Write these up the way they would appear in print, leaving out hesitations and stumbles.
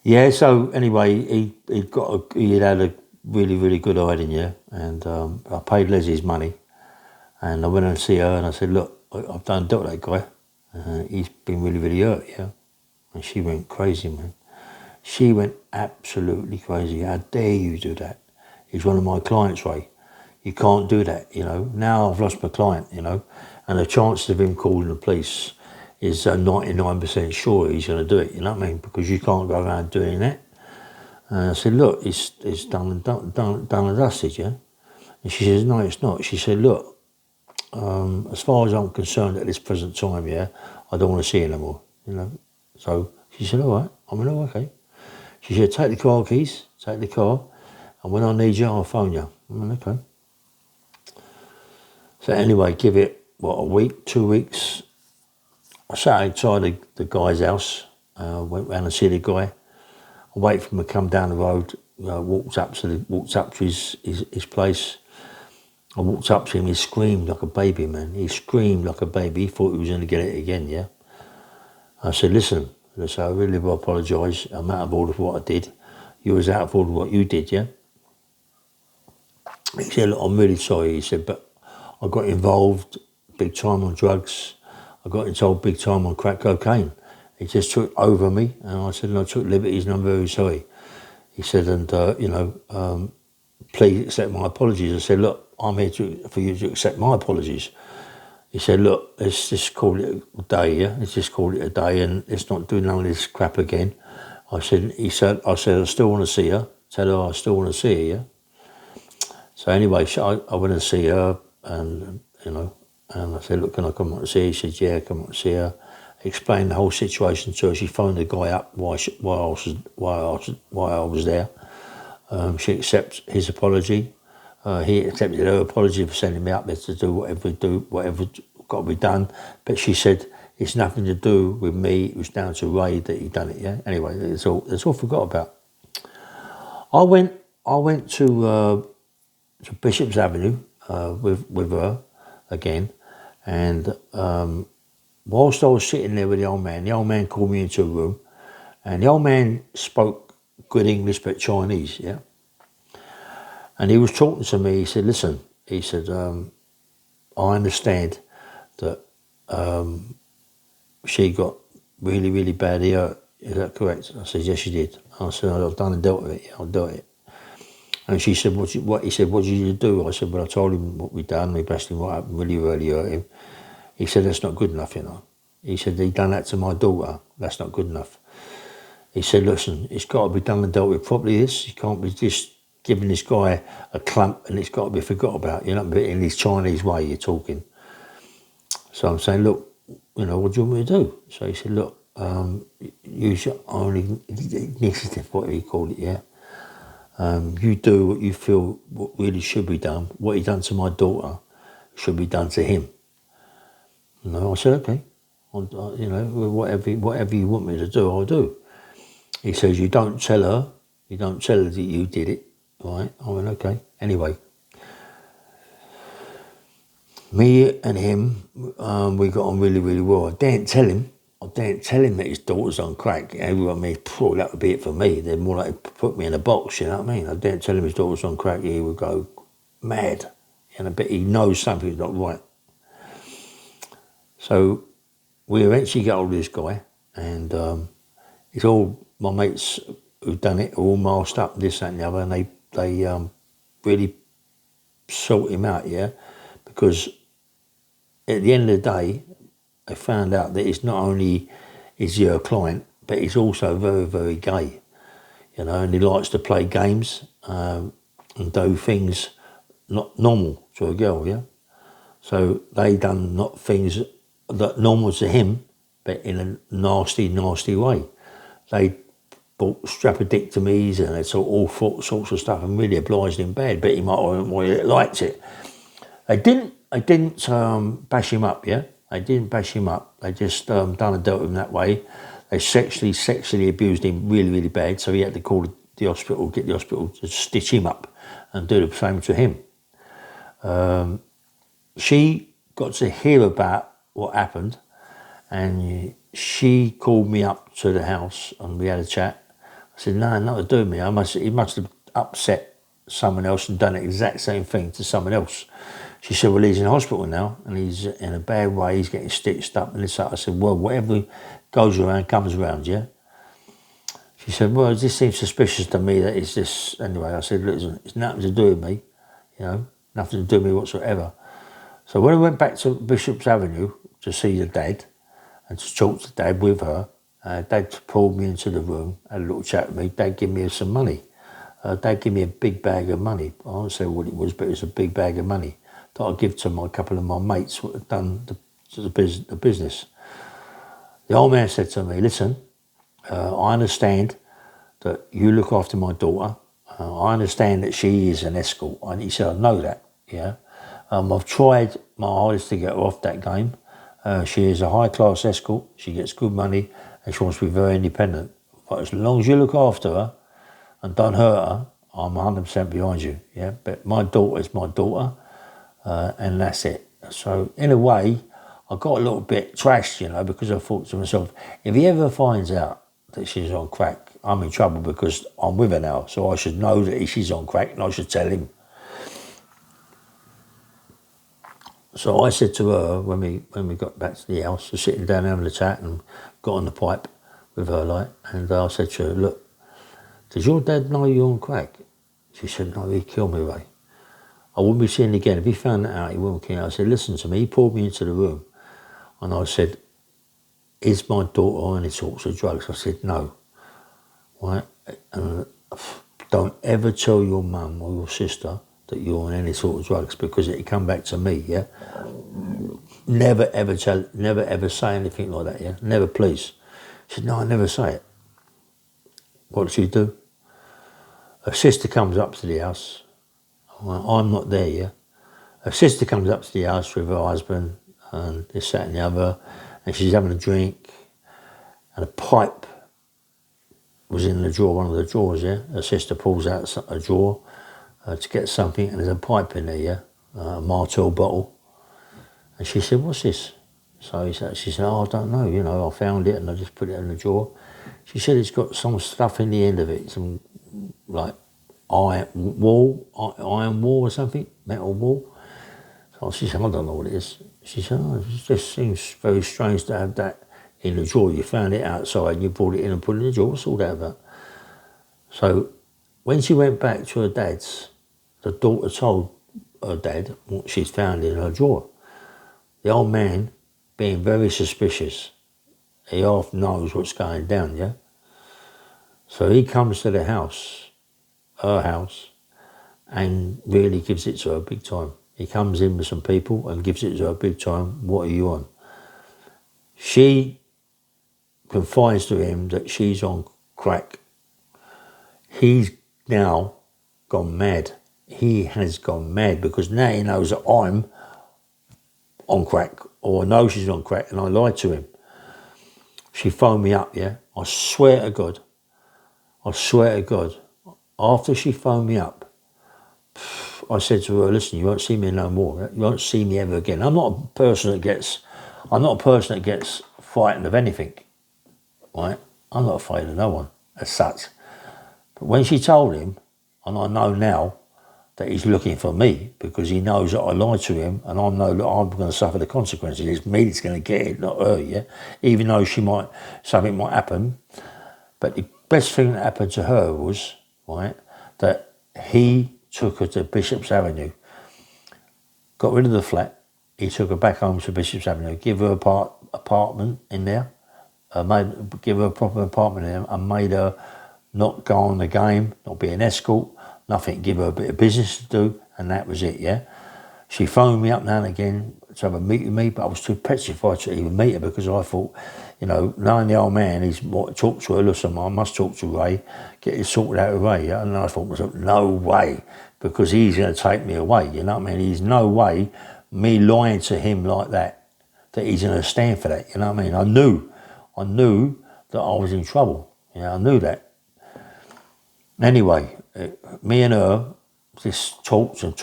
Yeah, so anyway, he had a really, really good hiding, yeah. And I paid Lizzie's money. And I went and see her and I said, look, I've done dealt with that guy. He's been really, really hurt, yeah. And she went crazy, man. She went absolutely crazy. How dare you do that? He's one of my clients, Ray. You can't do that, you know. Now I've lost my client, you know. And the chances of him calling the police is 99% sure he's going to do it, you know what I mean? Because you can't go around doing that. And I said, look, it's done and dusted, yeah. And she says, no, it's not. She said, look, as far as I'm concerned at this present time, yeah, I don't want to see you no more, you know. So she said, all right. I went, oh, okay. She said, take the car keys, take the car, and when I need you, I'll phone you. I went, okay. So anyway, give it, what, a week, 2 weeks. I sat outside the guy's house, went round to see the guy. I waited for him to come down the road, walked up to his place. I walked up to him, he screamed like a baby, man. He screamed like a baby. He thought he was going to get it again, yeah. I said, listen, I really will apologise. I'm out of order for what I did. You was out of order for what you did, yeah. He said, look, I'm really sorry. He said, but I got involved big time on drugs. I got involved big time on crack cocaine. He just took over me, and I said, and I took liberties, and I'm very sorry. He said, and, please accept my apologies. I said, look, I'm here for you to accept my apologies. He said, look, let's just call it a day, yeah? Let's just call it a day, and let's not do none of this crap again. I said, I still want to see her. Tell her I still want to see her, yeah? So anyway, I went and see her, and, and I said, look, can I come on and see her? She said, yeah, come on and see her. Explained the whole situation to her. She phoned the guy up while I was there. She accepted his apology. He accepted her apology for sending me up there to do whatever got to be done. But she said it's nothing to do with me. It was down to Ray that he done it. Yeah. Anyway, it's all forgot about. I went to Bishop's Avenue with her again, and whilst I was sitting there with the old man called me into a room, and the old man spoke good English but Chinese. Yeah. And he was talking to me. He said, listen, he said, I understand that she got really, really badly hurt. Is that correct? I said, yes, she did. I said, I've done and dealt with it. I'll do it. And she said, what? He said, what did you do? I said, well, I told him what we'd done. We bashed him right up and really, really hurt him. He said, that's not good enough, you know. He said, he done that to my daughter. That's not good enough. He said, listen, it's got to be done and dealt with properly, this. You can't be just giving this guy a clump and it's got to be forgot about, you know, in his Chinese way you're talking. So I'm saying, look, you know, what do you want me to do? So he said, look, use your only initiative, whatever you call it, yeah. You do what you feel what really should be done. What he done to my daughter should be done to him. You know, I said, okay, you know, whatever you want me to do, I'll do. He says, you don't tell her that you did it. Right, I went, okay. Anyway, me and him, we got on really, really well. I didn't tell him that his daughter's on crack. Everyone, that would be it for me. They'd more like put me in a box, you know what I mean? I didn't tell him his daughter's on crack. He would go mad. And I bet he knows something's not right. So we eventually got hold of this guy, and it's all my mates who've done it, all masked up, this, that, and the other, and they really sort him out, yeah, because at the end of the day, they found out that it's not only is he a client, but he's also very, very gay, you know, and he likes to play games and do things not normal to a girl, yeah. So they done not things that normal to him, but in a nasty, nasty way. They bought strapodectomies and they saw all sorts of stuff and really obliged him bad, but he might have liked it. They didn't bash him up, yeah? They didn't bash him up. They just done and dealt with him that way. They sexually abused him really, really bad, so he had to call the hospital, get the hospital to stitch him up and do the same to him. She got to hear about what happened, and she called me up to the house and we had a chat. I said, no, not to do with me. He must have upset someone else and done the exact same thing to someone else. She said, well, he's in hospital now and he's in a bad way. He's getting stitched up and this. I said, well, whatever goes around comes around, yeah? She said, well, this seems suspicious to me that it's this. Anyway, I said, listen, it's nothing to do with me, you know, nothing to do with me whatsoever. So when I went back to Bishop's Avenue to see the dad and to talk to Dad with her, Dad pulled me into the room, had a little chat with me. Dad gave me some money. Dad gave me a big bag of money. I don't say what it was, but it was a big bag of money that I'd give to a couple of my mates who had done the business. The old man said to me, listen, I understand that you look after my daughter. I understand that she is an escort. And he said, I know that, yeah. I've tried my hardest to get her off that game. She is a high-class escort. She gets good money and she wants to be very independent. But as long as you look after her and don't hurt her, I'm 100% behind you, yeah. But my daughter is my daughter, and that's it. So in a way, I got a little bit trashed, you know, because I thought to myself, if he ever finds out that she's on crack, I'm in trouble because I'm with her now. So I should know that she's on crack and I should tell him. So I said to her when we got back to the house, we're sitting down having a chat and got on the pipe with her, like, and I said to her, look, does your dad know you're on crack? She said, no, he'd kill me, Ray. I wouldn't be seeing him again. If he found that out, he wouldn't kill me. I said, listen to me. He pulled me into the room and I said, is my daughter on any sorts of drugs? I said, no. Right? And don't ever tell your mum or your sister that you're on any sort of drugs because it'll come back to me, yeah? Never ever say anything like that, yeah? Never, please. She said, no, I never say it. What did she do? Her sister comes up to the house. I'm not there, yeah? Her sister comes up to the house with her husband and this, that and the other, and she's having a drink, and a pipe was in the drawer, one of the drawers, yeah? Her sister pulls out a drawer to get something, and there's a pipe in there, yeah? A Martell bottle. And she said, what's this? So she said, oh, I don't know, you know, I found it and I just put it in the drawer. She said it's got some stuff in the end of it, some like iron wall or something, metal wall. So she said, I don't know what it is. She said, oh, it just seems very strange to have that in the drawer. You found it outside and you brought it in and put it in the drawer. What's all that about? So when she went back to her dad's, the daughter told her dad what she'd found in her drawer. The old man, being very suspicious, he half knows what's going down, yeah? So he comes to the house, her house, and really gives it to her big time. He comes in with some people and gives it to her big time. What are you on? She confides to him that she's on crack. He's now gone mad. He has gone mad because now he knows that I'm on crack, or I know she's on crack, and I lied to him. She phoned me up, yeah? I swear to God, after she phoned me up, I said to her, listen, you won't see me no more. You won't see me ever again. I'm not a person that gets frightened of anything, right? I'm not afraid of no one as such. But when she told him, and I know now that he's looking for me because he knows that I lied to him and I know that I'm going to suffer the consequences. It's me that's going to get it, not her, yeah? Even though something might happen. But the best thing that happened to her was, right, that he took her to Bishop's Avenue, got rid of the flat, he took her back home to Bishop's Avenue, give her an apartment in there, give her a proper apartment in there and made her not go on the game, not be an escort, nothing, give her a bit of business to do, and that was it, yeah? She phoned me up now and again to have a meet with me, but I was too petrified to even meet her because I thought, you know, knowing the old man, he's talk to her, listen, I must talk to Ray, get it sorted out with Ray, yeah? And I thought to myself, no way, because he's going to take me away, you know what I mean? There's no way me lying to him like that he's going to stand for that, you know what I mean? I knew that I was in trouble, you know, I knew that. Anyway, me and her just talks. You know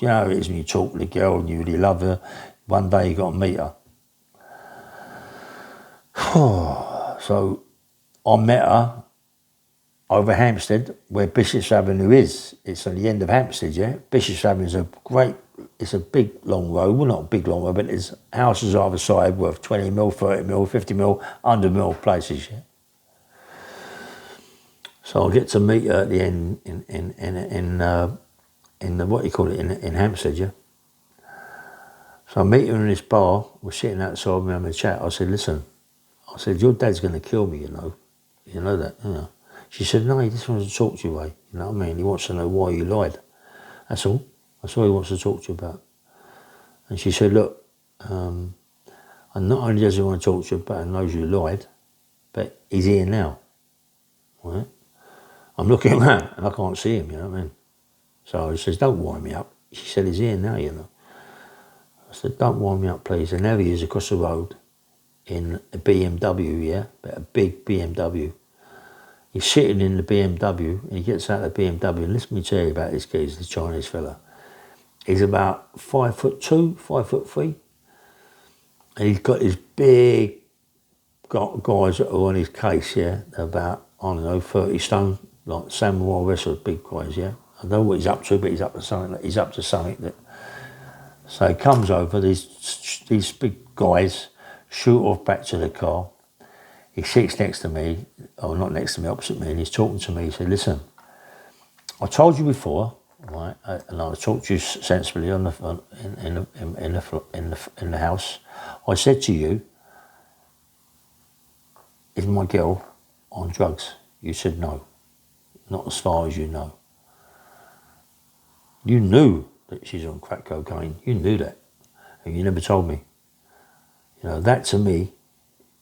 how it is when you talk with a girl and you really love her. One day you got to meet her. So I met her over Hampstead, where Bishop's Avenue is. It's on the end of Hampstead, yeah? Bishop's Avenue is it's a big long road. Well, not a big long road, but there's houses either side worth 20 mil, 30 mil, 50 mil, 100 mil places, yeah? So I get to meet her at the end in the, what you call it, in Hampstead, yeah? So I meet her in this bar. We're sitting outside, we're having a chat. I said, listen, I said, your dad's going to kill me, you know. You know that, you know. She said, no, he just wants to talk to you, Ray. You know what I mean? He wants to know why you lied. That's all. That's all he wants to talk to you about. And she said, look, and not only does he want to talk to you about and knows you lied, but he's here now. Right? I'm looking around and I can't see him, you know what I mean? So he says, don't wind me up. She said, he's here now, you know. I said, don't wind me up, please. And there he is across the road in a BMW, yeah? But a big BMW. He's sitting in the BMW and he gets out of the BMW and let me tell you about this geezer, this Chinese fella. He's about 5'2", 5'3", and he's got these big guys that are on his case, yeah? They're about, I don't know, 30 stone, like samurai wrestlers, big guys, yeah? I don't know what he's up to, but he's up to something. That. So he comes over, these big guys shoot off back to the car. He sits next to me, or not next to me, opposite me, and he's talking to me. He said, listen, I told you before, right, and I talked to you sensibly in the house. I said to you, is my girl on drugs? You said no, not as far as you know. You knew that she's on crack cocaine. You knew that, and you never told me. You know, that to me,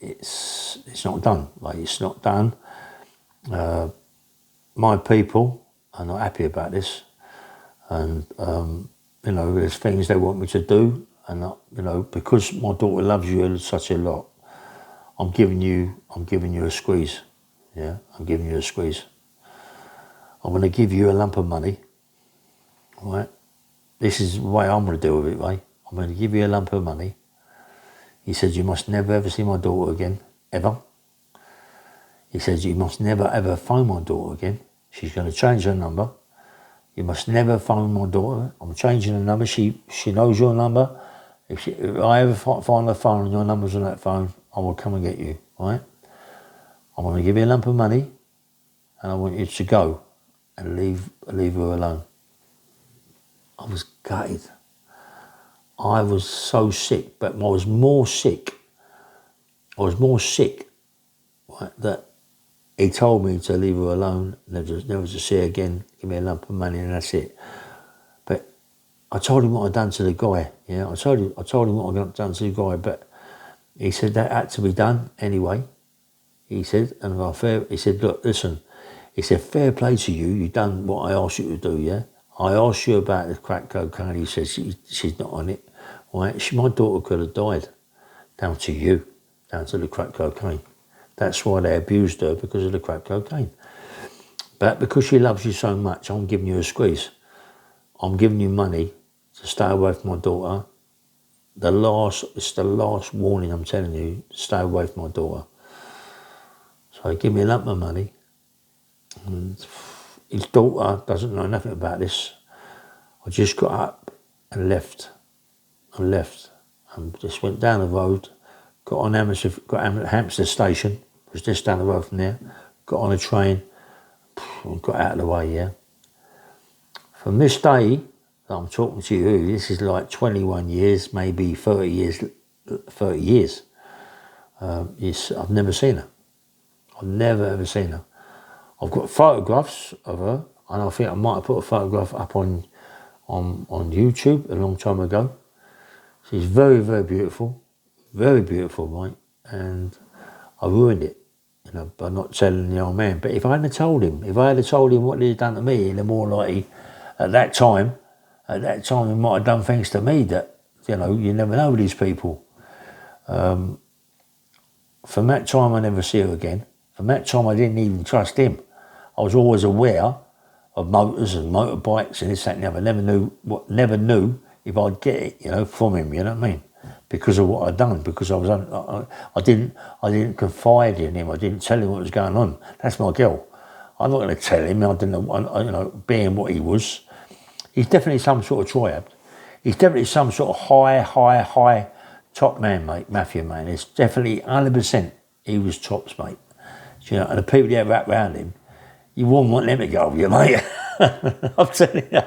it's not done. Like, it's not done. My people are not happy about this, and you know, there's things they want me to do, and you know, because my daughter loves you such a lot, I'm giving you a squeeze. Yeah, I'm giving you a squeeze. I'm going to give you a lump of money. Right? This is the way I'm going to deal with it, right? I'm going to give you a lump of money. He said, you must never ever see my daughter again, ever. He says, you must never ever phone my daughter again. She's going to change her number. You must never phone my daughter. I'm changing her number. She knows your number. If I ever find her phone and your number's on that phone, I will come and get you, right? I'm going to give you a lump of money and I want you to go and leave her alone. I was gutted. I was so sick, but I was more sick, right, that he told me to leave her alone, never to see her again, give me a lump of money and that's it. But I told him what I'd done to the guy, yeah, I told him what I'd done to the guy, but he said that had to be done anyway. He said, he said, look, listen, he said, fair play to you, you've done what I asked you to do, yeah? I asked you about the crack cocaine, he said, she's not on it. Right? My daughter could have died, down to you, down to the crack cocaine. That's why they abused her, because of the crack cocaine. But because she loves you so much, I'm giving you a squeeze. I'm giving you money to stay away from my daughter. It's the last warning I'm telling you, stay away from my daughter. So he gave me a lump of money. And his daughter doesn't know nothing about this. I just got up and left. And just went down the road, got on Hampstead Station, was just down the road from there, got on a train, and got out of the way, yeah. From this day that I'm talking to you, this is like 21 years, maybe 30 years. I've never seen her. I've never ever seen her. I've got photographs of her, and I think I might have put a photograph up on YouTube a long time ago. She's very, very beautiful, right? And I ruined it, you know, by not telling the old man. But if I had told him what he'd done to me, then more likely, at that time, he might have done things to me that, you know, you never know with these people. From that time, I never see her again. From that time, I didn't even trust him. I was always aware of motors and motorbikes and this, that and the other. Never knew if I'd get it, you know, from him, you know what I mean? because of what I'd done, because I didn't confide in him. I didn't tell him what was going on. That's my girl. I'm not going to tell him. I didn't know, being what he was. He's definitely some sort of triad. He's definitely some sort of high top man, mate, mafia man. It's definitely 100% he was tops, mate. You know, and the people that wrap around him, you wouldn't want them to go with you, mate. I'm telling you.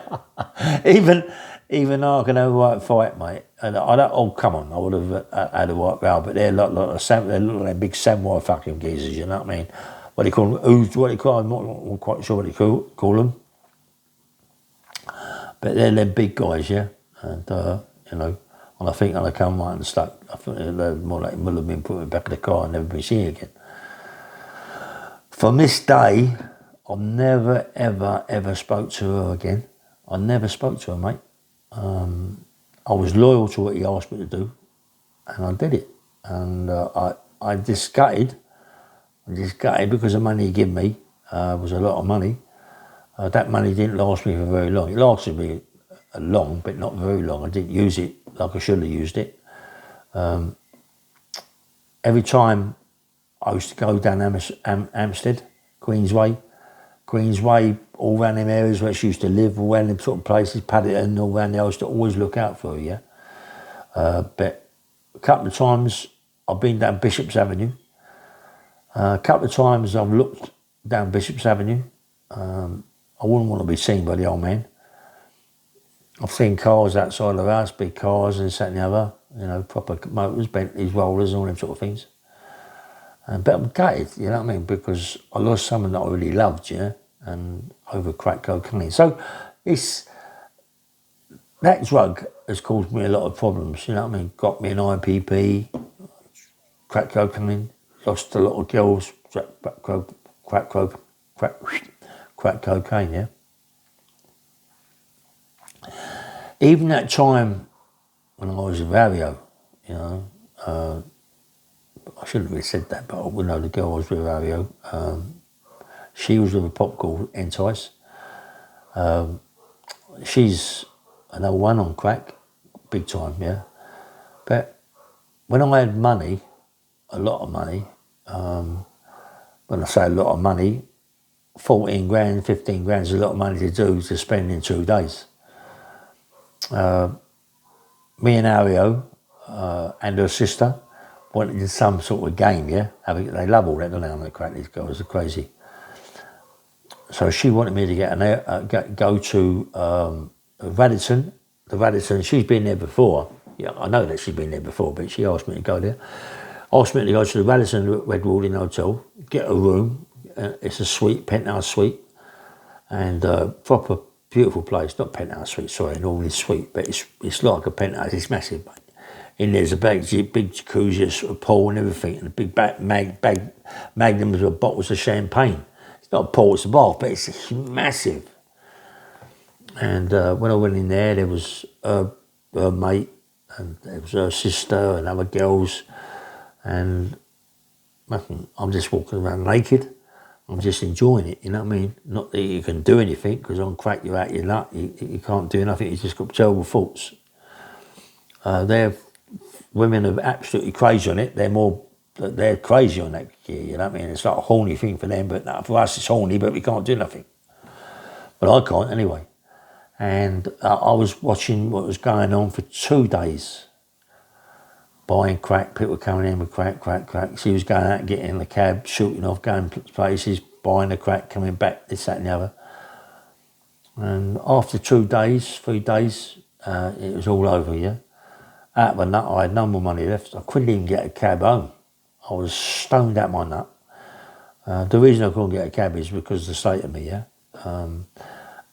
Even though I can have a right fight, mate, and I don't. Oh, come on, I would have had a right row, but they're they look like big samurai fucking geezers. You know what I mean? What do you call them? Who's what do you call them? I'm not quite sure what you call them, but they're them big guys, yeah. And you know, and I think when I come right and stuck, I think they're more like will have been put in the back of the car and never been seen again. From this day, I never ever spoke to her again. I never spoke to her, mate. I was loyal to what he asked me to do, and I did it. And I just gutted. Because the money he gave me was a lot of money. That money didn't last me for very long. It lasted me long, but not very long. I didn't use it like I should have used it. Every time I used to go down Hampstead, Queensway, all around them areas where she used to live, all around them sort of places, Paddington, all around there, I used to always look out for her, yeah. But a couple of times I've been down Bishop's Avenue. A couple of times I've looked down Bishop's Avenue. I wouldn't want to be seen by the old man. I've seen cars outside of the house, big cars and this, that and the other, you know, proper motors, Bentleys, rollers, all them sort of things. But I'm gutted, you know what I mean, because I lost someone that I really loved, yeah, and over crack cocaine. So that drug has caused me a lot of problems, you know what I mean, got me an IPP, crack cocaine, lost a lot of girls, crack cocaine, yeah. Even that time when I was with Vario, you know, I shouldn't have really said that, but I would know the girl I was with Vario. She was with a pop called Entice. She's another one on crack, big time, yeah. But when I had money, a lot of money, when I say a lot of money, 14 grand, 15 grand is a lot of money to spend in 2 days. Me and Ario and her sister wanted some sort of game, yeah? They love all that, don't they, on the crack, these girls are crazy. So she wanted me to go to Radisson. The Radisson, she's been there before. Yeah, I know that she's been there before, but she asked me to go there. Asked me to go to the Radisson Red Walding Hotel, get a room. It's a suite, penthouse suite, and proper beautiful place. Not penthouse suite, sorry, normally suite, but it's like a penthouse. It's massive, mate. In there's a big jacuzzi, a pool and everything, and a big magnums with bottles of champagne. It's not a pool, it's a bath, but it's massive. And when I went in there was her mate, and there was her sister and other girls, and I'm just walking around naked. I'm just enjoying it, you know what I mean? Not that you can do anything, because on crack you're out your nut, you can't do nothing, you just got terrible thoughts. Women are absolutely crazy on it. They're crazy on that gear, you know what I mean? It's like a horny thing for them, but no, for us it's horny, but we can't do nothing. But I can't anyway. And I was watching what was going on for 2 days. Buying crack, people coming in with crack. She was going out and getting in the cab, shooting off, going places, buying the crack, coming back, this, that and the other. And after 2 days, 3 days, it was all over, yeah. Out of a nut, I had no more money left. I couldn't even get a cab home. I was stoned out my nut. The reason I couldn't get a cab is because of the state of me, yeah.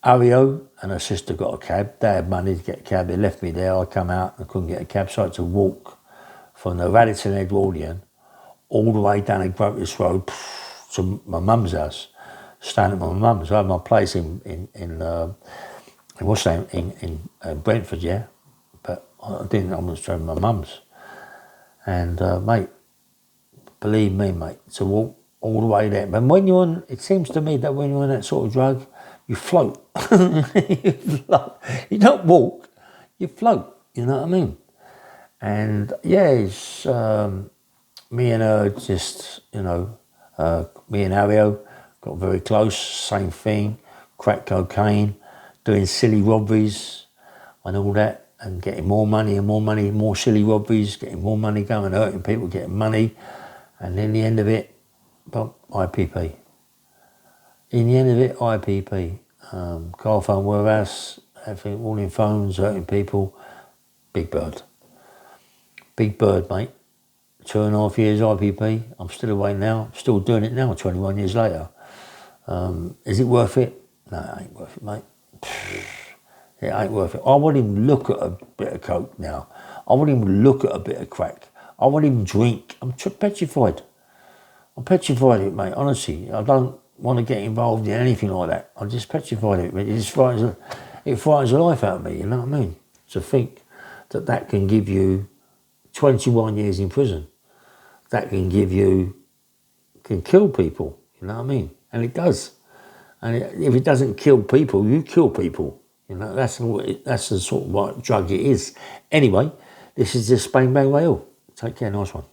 Ario and her sister got a cab. They had money to get a cab. They left me there. I come out and couldn't get a cab, so I had to walk from the Radisson Edwardian all the way down a Gropius Road to my mum's house, staying at my mum's. I had my place in Brentford, yeah. I didn't, I was showing my mum's. And mate, believe me, mate, to walk all the way there. But when you're on, it seems to me that when you're on that sort of drug, you float. You float. You don't walk, you float, you know what I mean? And yeah, it's me and her just, me and Ario got very close, same thing, crack cocaine, doing silly robberies and all that, and getting more money and more money, more silly robberies, getting more money, going hurting people, getting money, and in the end of it, well, IPP. In the end of it, IPP. Car phone warehouse, everything, all in phones, hurting people, big bird. Big bird, mate. 2.5 years IPP. I'm still away now. Still doing it now, 21 years later. Is it worth it? No, it ain't worth it, mate. It ain't worth it. I wouldn't even look at a bit of coke now. I wouldn't even look at a bit of crack. I wouldn't even drink. I'm petrified. I'm petrified of it, mate. Honestly, I don't want to get involved in anything like that. I'm just petrified of it. It frightens the life out of me, you know what I mean? To think that can give you 21 years in prison. That can kill people, you know what I mean? And it does. And if it doesn't kill people, you kill people. You know, that's the sort of drug it is. Anyway, this is just Bang Bang Rail. Take care, nice one.